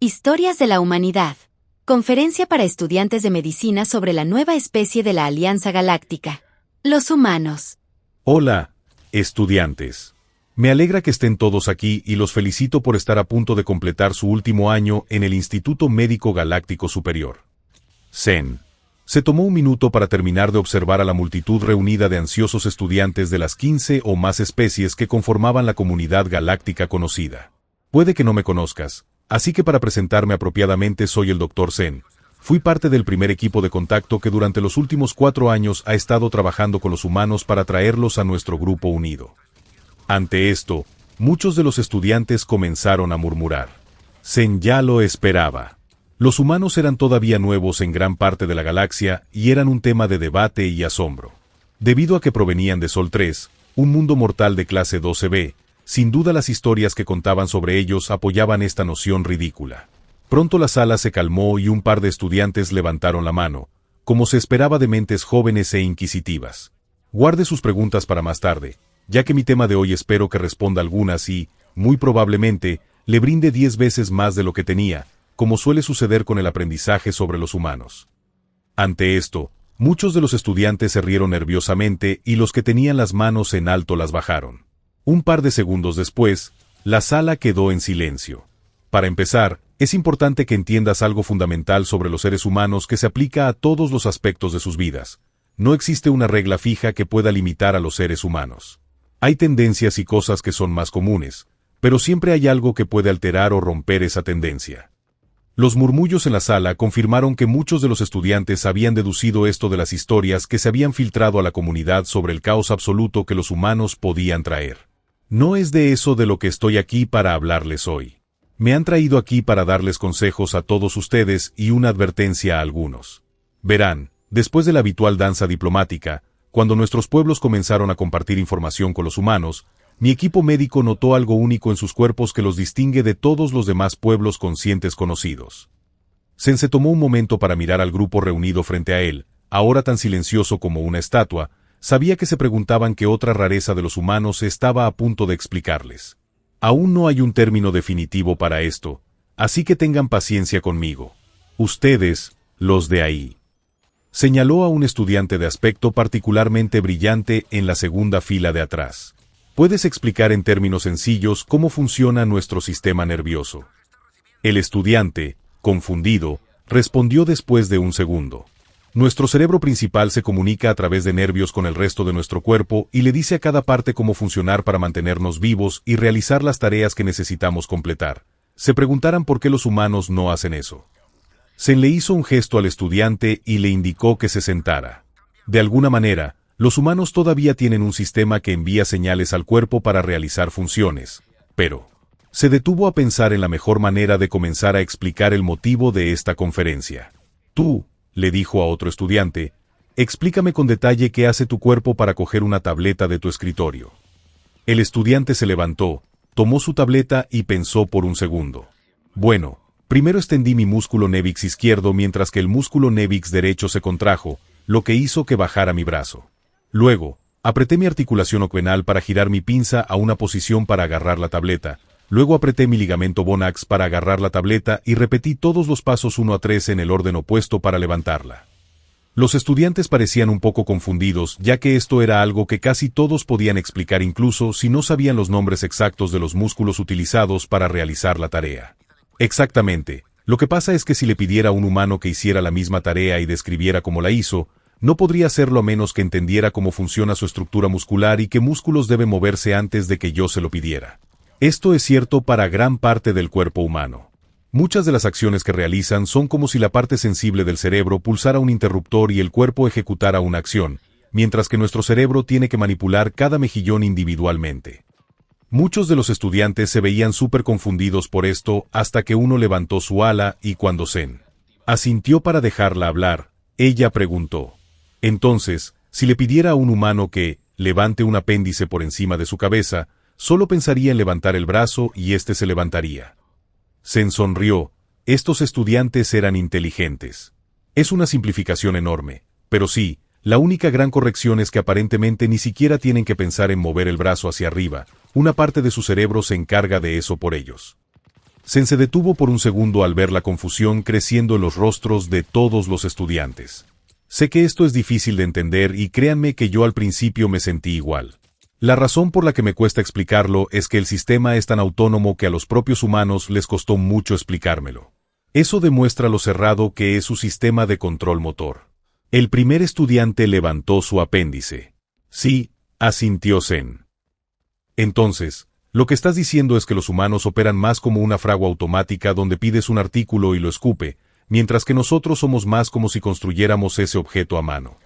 Historias de la humanidad. Conferencia para estudiantes de medicina sobre la nueva especie de la Alianza Galáctica. Los humanos. Hola, estudiantes. Me alegra que estén todos aquí y los felicito por estar a punto de completar su último año en el Instituto Médico Galáctico Superior. Zen se tomó un minuto para terminar de observar a la multitud reunida de ansiosos estudiantes de las 15 o más especies que conformaban la comunidad galáctica conocida. Puede que no me conozcas, así que para presentarme apropiadamente soy el Dr. Zen. Fui parte del primer equipo de contacto que durante los últimos 4 años ha estado trabajando con los humanos para traerlos a nuestro grupo unido. Ante esto, muchos de los estudiantes comenzaron a murmurar. Zen ya lo esperaba. Los humanos eran todavía nuevos en gran parte de la galaxia y eran un tema de debate y asombro. Debido a que provenían de Sol 3, un mundo mortal de clase 12B, sin duda las historias que contaban sobre ellos apoyaban esta noción ridícula. Pronto la sala se calmó y un par de estudiantes levantaron la mano, como se esperaba de mentes jóvenes e inquisitivas. Guarde sus preguntas para más tarde, ya que mi tema de hoy espero que responda algunas y, muy probablemente, le brinde 10 veces más de lo que tenía, como suele suceder con el aprendizaje sobre los humanos. Ante esto, muchos de los estudiantes se rieron nerviosamente y los que tenían las manos en alto las bajaron. Un par de segundos después, la sala quedó en silencio. Para empezar, es importante que entiendas algo fundamental sobre los seres humanos que se aplica a todos los aspectos de sus vidas. No existe una regla fija que pueda limitar a los seres humanos. Hay tendencias y cosas que son más comunes, pero siempre hay algo que puede alterar o romper esa tendencia. Los murmullos en la sala confirmaron que muchos de los estudiantes habían deducido esto de las historias que se habían filtrado a la comunidad sobre el caos absoluto que los humanos podían traer. No es de eso de lo que estoy aquí para hablarles hoy. Me han traído aquí para darles consejos a todos ustedes y una advertencia a algunos. Verán, después de la habitual danza diplomática, cuando nuestros pueblos comenzaron a compartir información con los humanos, mi equipo médico notó algo único en sus cuerpos que los distingue de todos los demás pueblos conscientes conocidos. Zen se tomó un momento para mirar al grupo reunido frente a él, ahora tan silencioso como una estatua. Sabía que se preguntaban qué otra rareza de los humanos estaba a punto de explicarles. Aún no hay un término definitivo para esto, así que tengan paciencia conmigo. Ustedes, los de ahí. Señaló a un estudiante de aspecto particularmente brillante en la segunda fila de atrás. ¿Puedes explicar en términos sencillos cómo funciona nuestro sistema nervioso? El estudiante, confundido, respondió después de un segundo. Nuestro cerebro principal se comunica a través de nervios con el resto de nuestro cuerpo y le dice a cada parte cómo funcionar para mantenernos vivos y realizar las tareas que necesitamos completar. Se preguntarán por qué los humanos no hacen eso. Zen le hizo un gesto al estudiante y le indicó que se sentara. De alguna manera, los humanos todavía tienen un sistema que envía señales al cuerpo para realizar funciones, pero se detuvo a pensar en la mejor manera de comenzar a explicar el motivo de esta conferencia. Tú, le dijo a otro estudiante, explícame con detalle qué hace tu cuerpo para coger una tableta de tu escritorio. El estudiante se levantó, tomó su tableta y pensó por un segundo. Bueno, primero extendí mi músculo névix izquierdo mientras que el músculo névix derecho se contrajo, lo que hizo que bajara mi brazo. Luego, apreté mi articulación ocwenal para girar mi pinza a una posición para agarrar la tableta. Luego apreté mi ligamento Bonax para agarrar la tableta y repetí todos los pasos 1 a 3 en el orden opuesto para levantarla. Los estudiantes parecían un poco confundidos, ya que esto era algo que casi todos podían explicar incluso si no sabían los nombres exactos de los músculos utilizados para realizar la tarea. Exactamente. Lo que pasa es que si le pidiera a un humano que hiciera la misma tarea y describiera cómo la hizo, no podría hacerlo a menos que entendiera cómo funciona su estructura muscular y qué músculos debe moverse antes de que yo se lo pidiera. Esto es cierto para gran parte del cuerpo humano. Muchas de las acciones que realizan son como si la parte sensible del cerebro pulsara un interruptor y el cuerpo ejecutara una acción, mientras que nuestro cerebro tiene que manipular cada mejillón individualmente. Muchos de los estudiantes se veían súper confundidos por esto hasta que uno levantó su ala y cuando Zen asintió para dejarla hablar, ella preguntó. Entonces, si le pidiera a un humano que levante un apéndice por encima de su cabeza, solo pensaría en levantar el brazo y éste se levantaría. Zen sonrió. Estos estudiantes eran inteligentes. Es una simplificación enorme, pero sí, la única gran corrección es que aparentemente ni siquiera tienen que pensar en mover el brazo hacia arriba, una parte de su cerebro se encarga de eso por ellos. Zen se detuvo por un segundo al ver la confusión creciendo en los rostros de todos los estudiantes. Sé que esto es difícil de entender y créanme que yo al principio me sentí igual. La razón por la que me cuesta explicarlo es que el sistema es tan autónomo que a los propios humanos les costó mucho explicármelo. Eso demuestra lo cerrado que es su sistema de control motor. El primer estudiante levantó su apéndice. Sí, asintió Zen. Entonces, lo que estás diciendo es que los humanos operan más como una fragua automática donde pides un artículo y lo escupe, mientras que nosotros somos más como si construyéramos ese objeto a mano.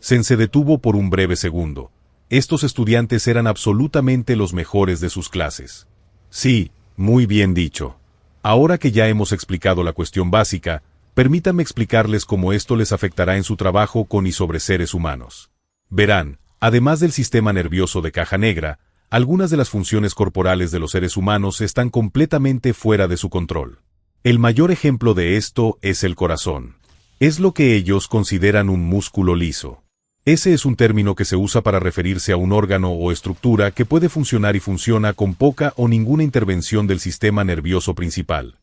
Zen se detuvo por un breve segundo. Estos estudiantes eran absolutamente los mejores de sus clases. Sí, muy bien dicho. Ahora que ya hemos explicado la cuestión básica, permítanme explicarles cómo esto les afectará en su trabajo con y sobre seres humanos. Verán, además del sistema nervioso de caja negra, algunas de las funciones corporales de los seres humanos están completamente fuera de su control. El mayor ejemplo de esto es el corazón. Es lo que ellos consideran un músculo liso. Ese es un término que se usa para referirse a un órgano o estructura que puede funcionar y funciona con poca o ninguna intervención del sistema nervioso principal.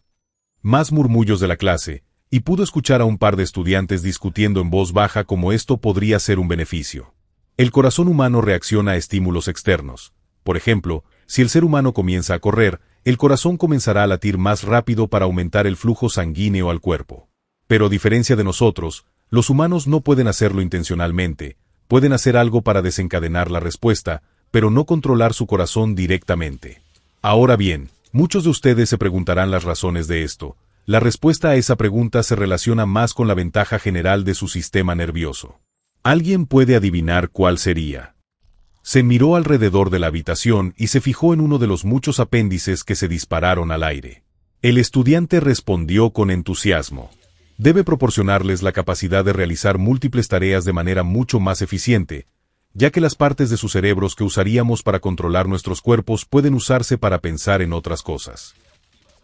Más murmullos de la clase, y pudo escuchar a un par de estudiantes discutiendo en voz baja cómo esto podría ser un beneficio. El corazón humano reacciona a estímulos externos. Por ejemplo, si el ser humano comienza a correr, el corazón comenzará a latir más rápido para aumentar el flujo sanguíneo al cuerpo. Pero a diferencia de nosotros, los humanos no pueden hacerlo intencionalmente, pueden hacer algo para desencadenar la respuesta, pero no controlar su corazón directamente. Ahora bien, muchos de ustedes se preguntarán las razones de esto. La respuesta a esa pregunta se relaciona más con la ventaja general de su sistema nervioso. ¿Alguien puede adivinar cuál sería? Se miró alrededor de la habitación y se fijó en uno de los muchos apéndices que se dispararon al aire. El estudiante respondió con entusiasmo. Debe proporcionarles la capacidad de realizar múltiples tareas de manera mucho más eficiente, ya que las partes de sus cerebros que usaríamos para controlar nuestros cuerpos pueden usarse para pensar en otras cosas.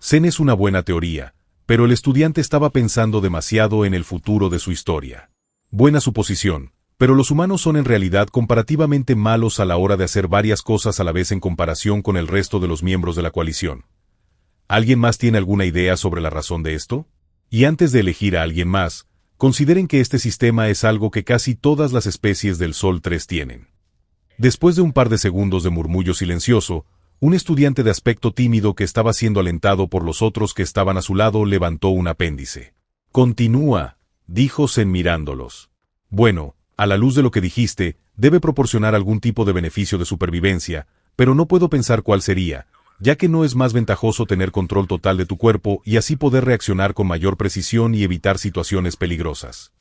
Zen es una buena teoría, pero el estudiante estaba pensando demasiado en el futuro de su historia. Buena suposición. Pero los humanos son en realidad comparativamente malos a la hora de hacer varias cosas a la vez en comparación con el resto de los miembros de la coalición. ¿Alguien más tiene alguna idea sobre la razón de esto? Y antes de elegir a alguien más, consideren que este sistema es algo que casi todas las especies del Sol 3 tienen. Después de un par de segundos de murmullo silencioso, un estudiante de aspecto tímido que estaba siendo alentado por los otros que estaban a su lado levantó un apéndice. «Continúa», dijo Zen mirándolos. «Bueno, a la luz de lo que dijiste, debe proporcionar algún tipo de beneficio de supervivencia, pero no puedo pensar cuál sería, ya que no es más ventajoso tener control total de tu cuerpo y así poder reaccionar con mayor precisión y evitar situaciones peligrosas».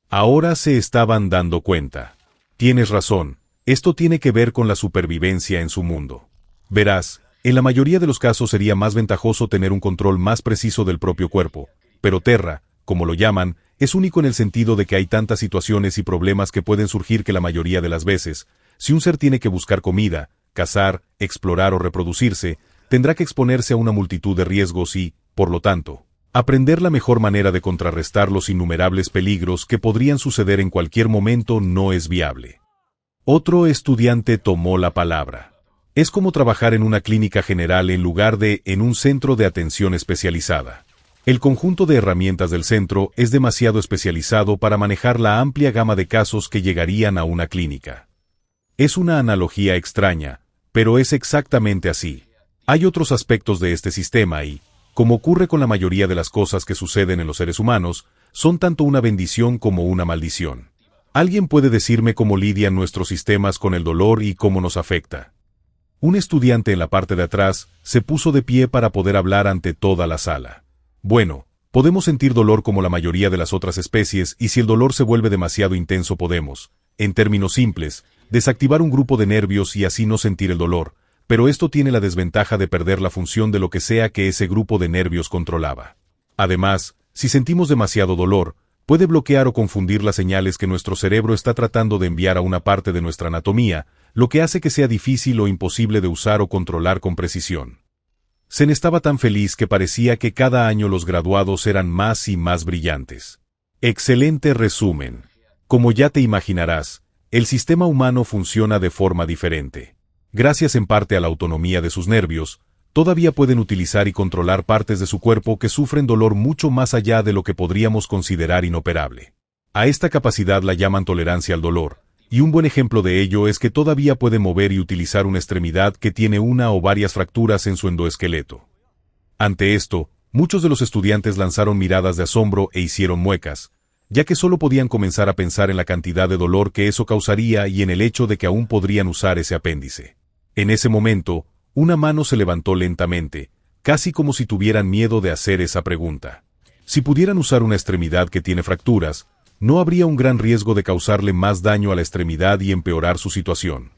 Ahora se estaban dando cuenta. Tienes razón, esto tiene que ver con la supervivencia en su mundo. Verás, en la mayoría de los casos sería más ventajoso tener un control más preciso del propio cuerpo, pero Terra, como lo llaman, es único en el sentido de que hay tantas situaciones y problemas que pueden surgir que la mayoría de las veces, si un ser tiene que buscar comida, cazar, explorar o reproducirse, tendrá que exponerse a una multitud de riesgos y, por lo tanto, aprender la mejor manera de contrarrestar los innumerables peligros que podrían suceder en cualquier momento no es viable. Otro estudiante tomó la palabra. Es como trabajar en una clínica general en lugar de en un centro de atención especializada. El conjunto de herramientas del centro es demasiado especializado para manejar la amplia gama de casos que llegarían a una clínica. Es una analogía extraña, pero es exactamente así. Hay otros aspectos de este sistema y, como ocurre con la mayoría de las cosas que suceden en los seres humanos, son tanto una bendición como una maldición. ¿Alguien puede decirme cómo lidian nuestros sistemas con el dolor y cómo nos afecta? Un estudiante en la parte de atrás se puso de pie para poder hablar ante toda la sala. Bueno, podemos sentir dolor como la mayoría de las otras especies y si el dolor se vuelve demasiado intenso podemos, en términos simples, desactivar un grupo de nervios y así no sentir el dolor, pero esto tiene la desventaja de perder la función de lo que sea que ese grupo de nervios controlaba. Además, si sentimos demasiado dolor, puede bloquear o confundir las señales que nuestro cerebro está tratando de enviar a una parte de nuestra anatomía, lo que hace que sea difícil o imposible de usar o controlar con precisión. Zen estaba tan feliz que parecía que cada año los graduados eran más y más brillantes. Excelente resumen. Como ya te imaginarás, el sistema humano funciona de forma diferente. Gracias en parte a la autonomía de sus nervios, todavía pueden utilizar y controlar partes de su cuerpo que sufren dolor mucho más allá de lo que podríamos considerar inoperable. A esta capacidad la llaman tolerancia al dolor, y un buen ejemplo de ello es que todavía puede mover y utilizar una extremidad que tiene una o varias fracturas en su endoesqueleto. Ante esto, muchos de los estudiantes lanzaron miradas de asombro e hicieron muecas, ya que solo podían comenzar a pensar en la cantidad de dolor que eso causaría y en el hecho de que aún podrían usar ese apéndice. En ese momento, una mano se levantó lentamente, casi como si tuvieran miedo de hacer esa pregunta. Si pudieran usar una extremidad que tiene fracturas, no habría un gran riesgo de causarle más daño a la extremidad y empeorar su situación.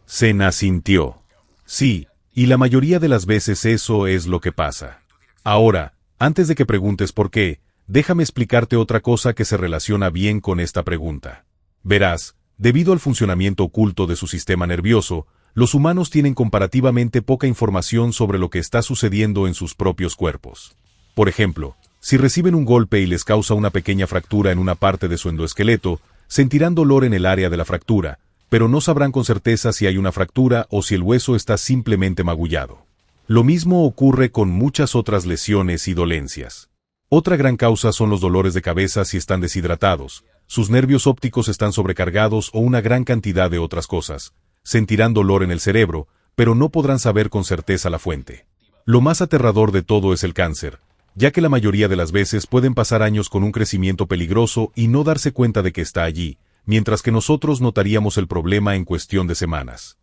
Zen asintió. Sí, y la mayoría de las veces eso es lo que pasa. Ahora, antes de que preguntes por qué, déjame explicarte otra cosa que se relaciona bien con esta pregunta. Verás, debido al funcionamiento oculto de su sistema nervioso, los humanos tienen comparativamente poca información sobre lo que está sucediendo en sus propios cuerpos. Por ejemplo, si reciben un golpe y les causa una pequeña fractura en una parte de su endoesqueleto, sentirán dolor en el área de la fractura, pero no sabrán con certeza si hay una fractura o si el hueso está simplemente magullado. Lo mismo ocurre con muchas otras lesiones y dolencias. Otra gran causa son los dolores de cabeza si están deshidratados, sus nervios ópticos están sobrecargados o una gran cantidad de otras cosas. Sentirán dolor en el cerebro, pero no podrán saber con certeza la fuente. Lo más aterrador de todo es el cáncer, ya que la mayoría de las veces pueden pasar años con un crecimiento peligroso y no darse cuenta de que está allí, mientras que nosotros notaríamos el problema en cuestión de semanas.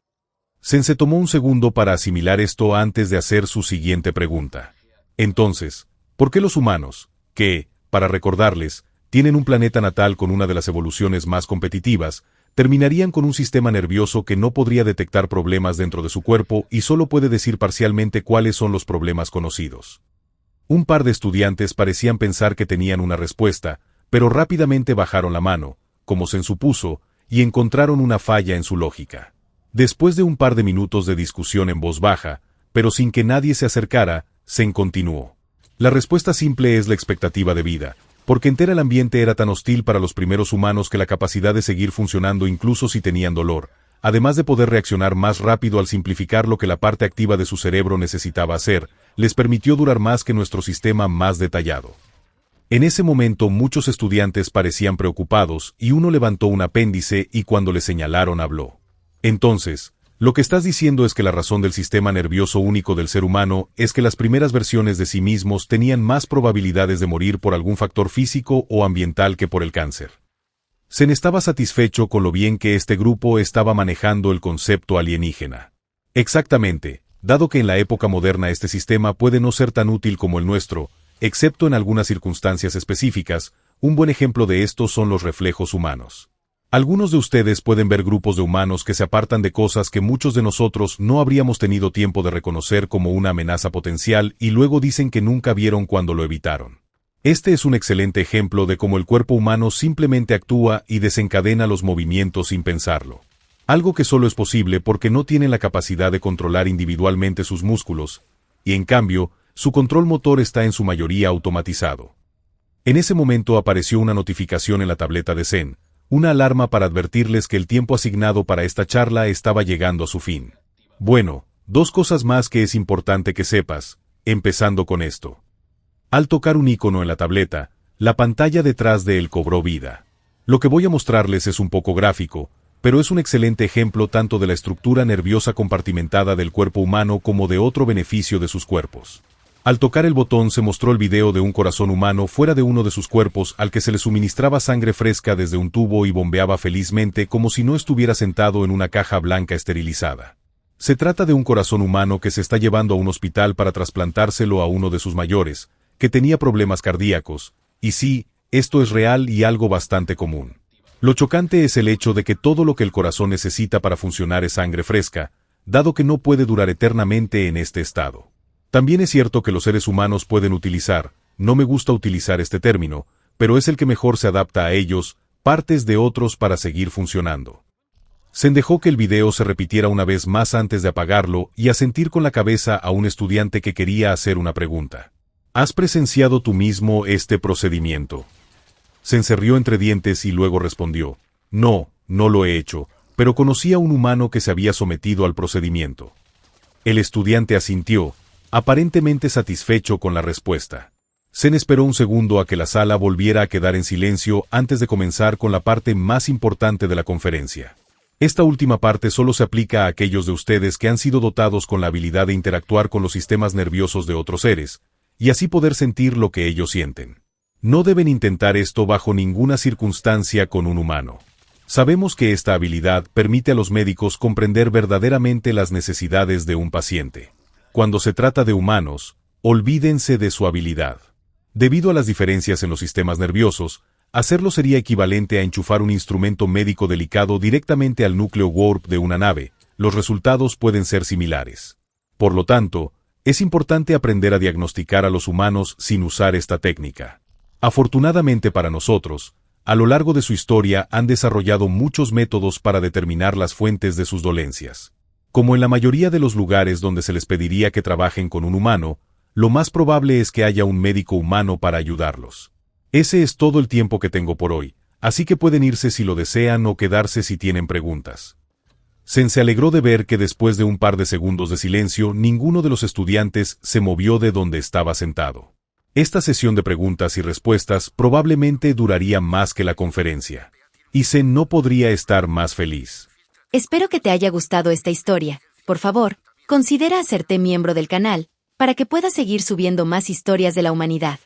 Zen se tomó un segundo para asimilar esto antes de hacer su siguiente pregunta. Entonces, ¿por qué los humanos, que, para recordarles, tienen un planeta natal con una de las evoluciones más competitivas, terminarían con un sistema nervioso que no podría detectar problemas dentro de su cuerpo y solo puede decir parcialmente cuáles son los problemas conocidos? Un par de estudiantes parecían pensar que tenían una respuesta, pero rápidamente bajaron la mano, como Zen supuso, y encontraron una falla en su lógica. Después de un par de minutos de discusión en voz baja, pero sin que nadie se acercara, Zen continuó. La respuesta simple es la expectativa de vida, porque entera el ambiente era tan hostil para los primeros humanos que la capacidad de seguir funcionando incluso si tenían dolor, además de poder reaccionar más rápido al simplificar lo que la parte activa de su cerebro necesitaba hacer, les permitió durar más que nuestro sistema más detallado. En ese momento muchos estudiantes parecían preocupados y uno levantó un apéndice y cuando le señalaron habló. Entonces, lo que estás diciendo es que la razón del sistema nervioso único del ser humano es que las primeras versiones de sí mismos tenían más probabilidades de morir por algún factor físico o ambiental que por el cáncer. Zen estaba satisfecho con lo bien que este grupo estaba manejando el concepto alienígena. Exactamente, dado que en la época moderna este sistema puede no ser tan útil como el nuestro, excepto en algunas circunstancias específicas, un buen ejemplo de esto son los reflejos humanos. Algunos de ustedes pueden ver grupos de humanos que se apartan de cosas que muchos de nosotros no habríamos tenido tiempo de reconocer como una amenaza potencial y luego dicen que nunca vieron cuando lo evitaron. Este es un excelente ejemplo de cómo el cuerpo humano simplemente actúa y desencadena los movimientos sin pensarlo. Algo que solo es posible porque no tienen la capacidad de controlar individualmente sus músculos, y en cambio, su control motor está en su mayoría automatizado. En ese momento apareció una notificación en la tableta de Zen, una alarma para advertirles que el tiempo asignado para esta charla estaba llegando a su fin. Bueno, dos cosas más que es importante que sepas, empezando con esto. Al tocar un icono en la tableta, la pantalla detrás de él cobró vida. Lo que voy a mostrarles es un poco gráfico, pero es un excelente ejemplo tanto de la estructura nerviosa compartimentada del cuerpo humano como de otro beneficio de sus cuerpos. Al tocar el botón se mostró el video de un corazón humano fuera de uno de sus cuerpos al que se le suministraba sangre fresca desde un tubo y bombeaba felizmente como si no estuviera sentado en una caja blanca esterilizada. Se trata de un corazón humano que se está llevando a un hospital para trasplantárselo a uno de sus mayores, que tenía problemas cardíacos, y sí, esto es real y algo bastante común. Lo chocante es el hecho de que todo lo que el corazón necesita para funcionar es sangre fresca, dado que no puede durar eternamente en este estado. También es cierto que los seres humanos pueden utilizar, no me gusta utilizar este término, pero es el que mejor se adapta a ellos, partes de otros para seguir funcionando. Zen dejó que el video se repitiera una vez más antes de apagarlo y asentir con la cabeza a un estudiante que quería hacer una pregunta. ¿Has presenciado tú mismo este procedimiento? Zen se rió entre dientes y luego respondió, no, no lo he hecho, pero conocí a un humano que se había sometido al procedimiento. El estudiante asintió, aparentemente satisfecho con la respuesta. Zen esperó un segundo a que la sala volviera a quedar en silencio antes de comenzar con la parte más importante de la conferencia. Esta última parte solo se aplica a aquellos de ustedes que han sido dotados con la habilidad de interactuar con los sistemas nerviosos de otros seres, y así poder sentir lo que ellos sienten. No deben intentar esto bajo ninguna circunstancia con un humano. Sabemos que esta habilidad permite a los médicos comprender verdaderamente las necesidades de un paciente. Cuando se trata de humanos, olvídense de su habilidad. Debido a las diferencias en los sistemas nerviosos, hacerlo sería equivalente a enchufar un instrumento médico delicado directamente al núcleo warp de una nave. Los resultados pueden ser similares. Por lo tanto, es importante aprender a diagnosticar a los humanos sin usar esta técnica. Afortunadamente para nosotros, a lo largo de su historia han desarrollado muchos métodos para determinar las fuentes de sus dolencias. Como en la mayoría de los lugares donde se les pediría que trabajen con un humano, lo más probable es que haya un médico humano para ayudarlos. Ese es todo el tiempo que tengo por hoy, así que pueden irse si lo desean o quedarse si tienen preguntas. Zen se alegró de ver que después de un par de segundos de silencio, ninguno de los estudiantes se movió de donde estaba sentado. Esta sesión de preguntas y respuestas probablemente duraría más que la conferencia. Y Zen no podría estar más feliz. Espero que te haya gustado esta historia. Por favor, considera hacerte miembro del canal, para que puedas seguir subiendo más historias de la humanidad.